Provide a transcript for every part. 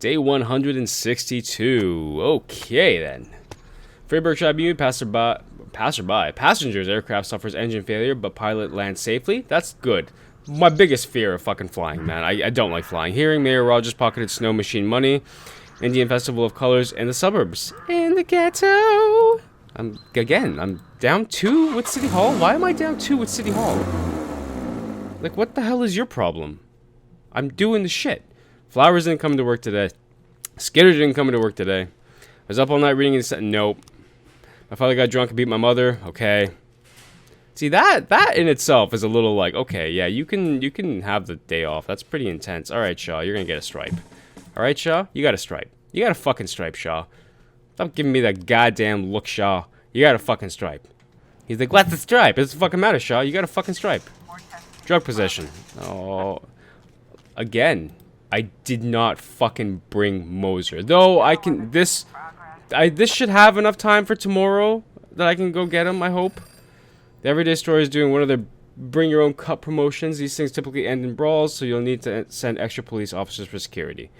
Day 162. Okay, then. Freiburg Tribune, passenger's aircraft suffers engine failure, but pilot lands safely. That's good. My biggest fear of fucking flying, man. I don't like flying. Hearing Mayor Rogers pocketed snow machine money. Indian Festival of Colors in the suburbs. In the ghetto. I'm down 2 with City Hall. Why am I down 2 with City Hall? Like, what the hell is your problem? I'm doing the shit. Flowers didn't come to work today. Skitter didn't come to work today. I was up all night reading this. Nope. My father got drunk and beat my mother. Okay. See, that in itself is a little like, okay, yeah, you can have the day off. That's pretty intense. All right, Shaw, you're gonna get a stripe. All right, Shaw, you got a stripe. You got a fucking stripe, Shaw. Stop giving me that goddamn look, Shaw. You got a fucking stripe. He's like, what's the stripe? It doesn't fucking matter, Shaw. You got a fucking stripe. Drug possession. Oh, again, I did not fucking bring Moser. Though I can, this should have enough time for tomorrow that I can go get him, I hope. The Everyday Store is doing one of their bring your own cup promotions. These things typically end in brawls, so you'll need to send extra police officers for security.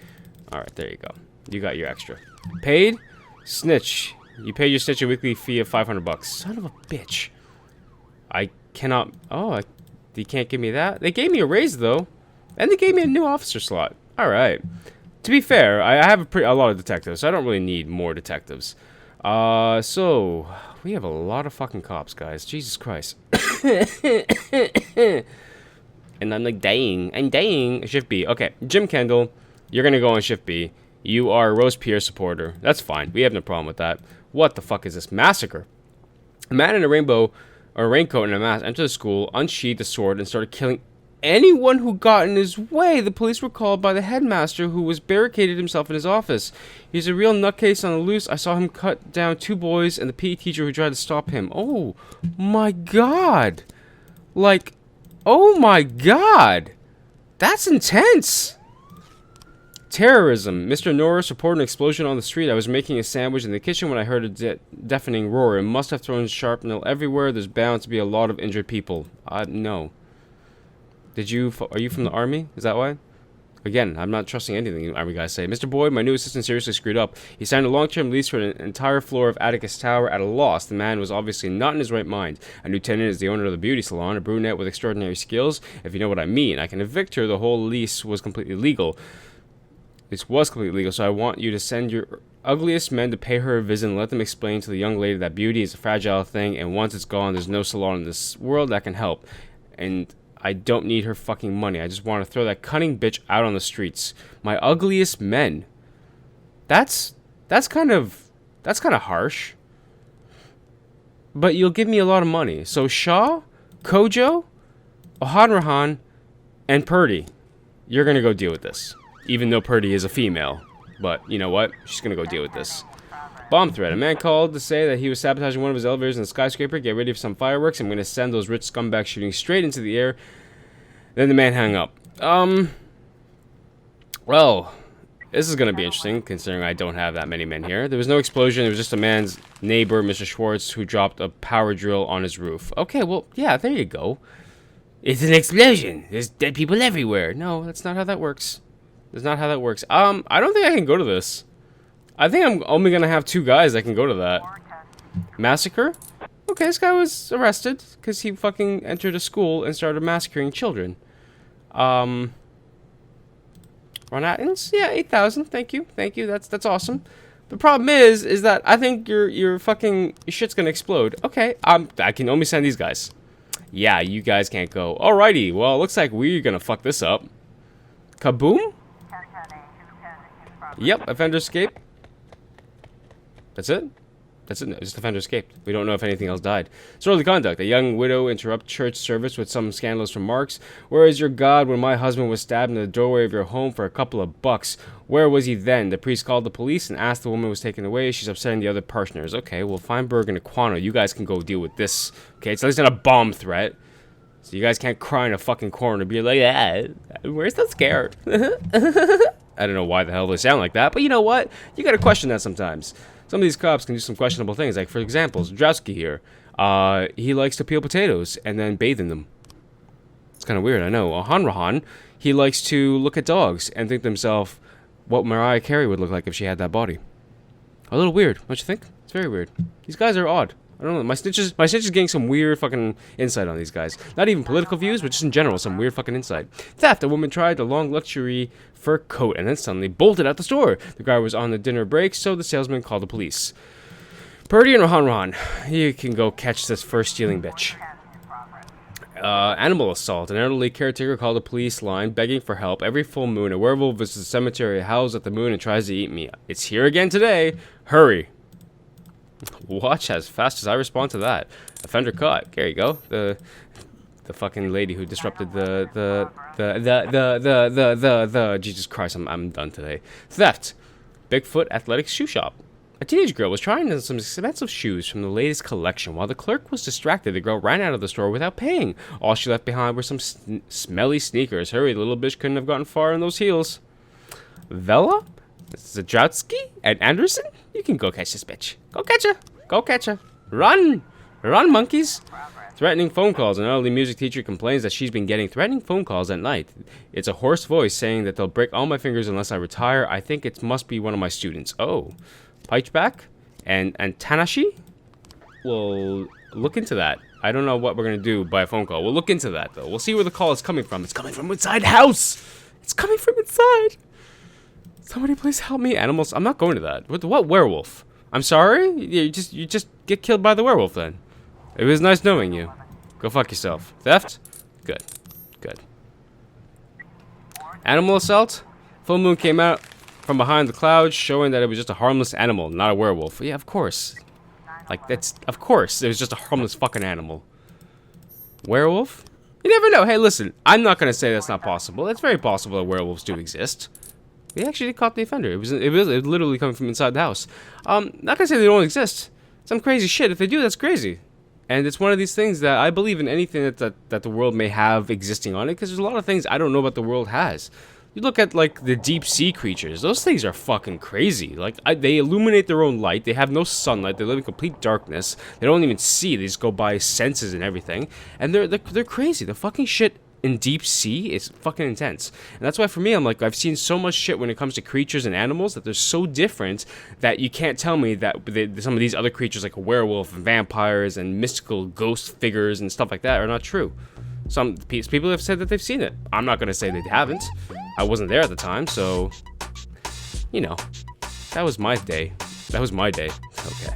Alright, there you go. You got your extra. Paid? Snitch. You pay your snitch a weekly fee of $500. Son of a bitch. I cannot... Oh, they can't give me that? They gave me a raise, though. And they gave me a new officer slot. Alright. To be fair, I have a lot of detectives, so I don't really need more detectives. So... We have a lot of fucking cops, guys. Jesus Christ. And I'm like dying. I'm dying. Shift B. Okay, Jim Kendall, you're gonna go on Shift B. You are a Rose Pierre supporter. That's fine. We have no problem with that. What the fuck is this? Massacre. A man in a raincoat and a mask entered the school, unsheathed the sword, and started killing anyone who got in his way. The police were called by the headmaster, who was barricaded himself in his office. He's a real nutcase on the loose. I saw him cut down 2 boys and the PE teacher who tried to stop him. Oh my god. Like, oh my god. That's intense. Terrorism. Mr. Norris reported an explosion on the street. I was making a sandwich in the kitchen when I heard a deafening roar. It must have thrown shrapnel everywhere. There's bound to be a lot of injured people. No. Are you from the army? Is that why? Again, I'm not trusting anything you army guys say. Mr. Boyd, my new assistant seriously screwed up. He signed a long-term lease for an entire floor of Atticus Tower at a loss. The man was obviously not in his right mind. A new tenant is the owner of the beauty salon, a brunette with extraordinary skills, if you know what I mean. I can evict her. The whole lease was completely legal. This was completely legal, so I want you to send your ugliest men to pay her a visit and let them explain to the young lady that beauty is a fragile thing, and once it's gone, there's no salon in this world that can help. And I don't need her fucking money. I just want to throw that cunning bitch out on the streets. My ugliest men. That's kind of harsh. But you'll give me a lot of money. So Shaw, Kojo, Ohanrahan, and Purdy, you're gonna go deal with this. Even though Purdy is a female. But you know what? She's gonna go deal with this. Bomb threat. A man called to say that he was sabotaging one of his elevators in the skyscraper. Get ready for some fireworks. I'm going to send those rich scumbags shooting straight into the air. Then the man hung up. Well, this is going to be interesting, considering I don't have that many men here. There was no explosion. It was just a man's neighbor, Mr. Schwartz, who dropped a power drill on his roof. Okay, well, yeah, there you go. It's an explosion. There's dead people everywhere. No, that's not how that works. That's not how that works. I don't think I can go to this. I think I'm only going to have 2 guys that can go to that. Massacre? Okay, this guy was arrested because he fucking entered a school and started massacring children. Ron Atkins? Yeah, 8,000. Thank you. Thank you. That's awesome. The problem is that I think your shit's going to explode. Okay, I can only send these guys. Yeah, you guys can't go. Alrighty, well, it looks like we're going to fuck this up. Kaboom? Yep, offender escape. That's it? That's it. Just offender escaped. We don't know if anything else died. Disorderly conduct. A young widow interrupt church service with some scandalous remarks. Where is your God when my husband was stabbed in the doorway of your home for a couple of bucks? Where was he then? The priest called the police and asked the woman was taken away. She's upsetting the other parishioners. Okay, well, Feinberg and Aquano, you guys can go deal with this. Okay, it's at least not a bomb threat. So you guys can't cry in a fucking corner and be like, we're still scared. I don't know why the hell they sound like that, but you know what? You gotta question that sometimes. Some of these cops can do some questionable things. Like, for example, Zdrowski here. He likes to peel potatoes and then bathe in them. It's kind of weird, I know. Hanrahan, he likes to look at dogs and think to himself, what Mariah Carey would look like if she had that body. A little weird, don't you think? It's very weird. These guys are odd. I don't know. My snitch is getting some weird fucking insight on these guys. Not even political views, but just in general, some weird fucking insight. Theft. A woman tried a long luxury fur coat and then suddenly bolted out the store. The guy was on the dinner break, so the salesman called the police. Purdy and Rohan, you can go catch this fur stealing bitch. Animal assault. An elderly caretaker called the police line begging for help. Every full moon, a werewolf visits the cemetery, howls at the moon, and tries to eat me. It's here again today. Hurry. Watch as fast as I respond to that. Offender caught. There you go. The fucking lady who disrupted the Jesus Christ, I'm done today. Theft. Bigfoot athletic shoe shop. A teenage girl was trying on some expensive shoes from the latest collection. While the clerk was distracted, the girl ran out of the store without paying. All she left behind were some smelly sneakers. Hurry, the little bitch couldn't have gotten far in those heels. Vela? Zadrowski and Anderson? You can go catch this bitch. Go catch her. Go catch her. Run. Run, monkeys. Threatening phone calls. An elderly music teacher complains that she's been getting threatening phone calls at night. It's a hoarse voice saying that they'll break all my fingers unless I retire. I think it must be one of my students. Oh. Peichback and Tanashi? We'll look into that. I don't know what we're going to do by a phone call. We'll look into that, though. We'll see where the call is coming from. It's coming from inside the house. It's coming from inside. Somebody please help me. Animals. I'm not going to that. What werewolf? I'm sorry? You just get killed by the werewolf then. It was nice knowing you. Go fuck yourself. Theft? Good. Good. Animal assault? Full moon came out from behind the clouds, showing that it was just a harmless animal, not a werewolf. Yeah, of course. Like, that's... Of course, it was just a harmless fucking animal. Werewolf? You never know. Hey, listen, I'm not gonna say that's not possible. It's very possible that werewolves do exist. We actually caught the offender. It was literally coming from inside the house. Not gonna say they don't exist. Some crazy shit. If they do, that's crazy. And it's one of these things that I believe in anything that the world may have existing on it, because there's a lot of things I don't know what the world has. You look at, like, the deep sea creatures. Those things are fucking crazy. Like, they illuminate their own light. They have no sunlight. They live in complete darkness. They don't even see. They just go by senses and everything. And they're crazy. The fucking shit in deep sea is fucking intense. And that's why for me, I'm like, I've seen so much shit when it comes to creatures and animals that they're so different that you can't tell me that some of these other creatures, like a werewolf and vampires and mystical ghost figures and stuff like that, are not true. Some people have said that they've seen it. I'm not going to say they haven't. I wasn't there at the time, so, you know, that was my day. That was my day. Okay.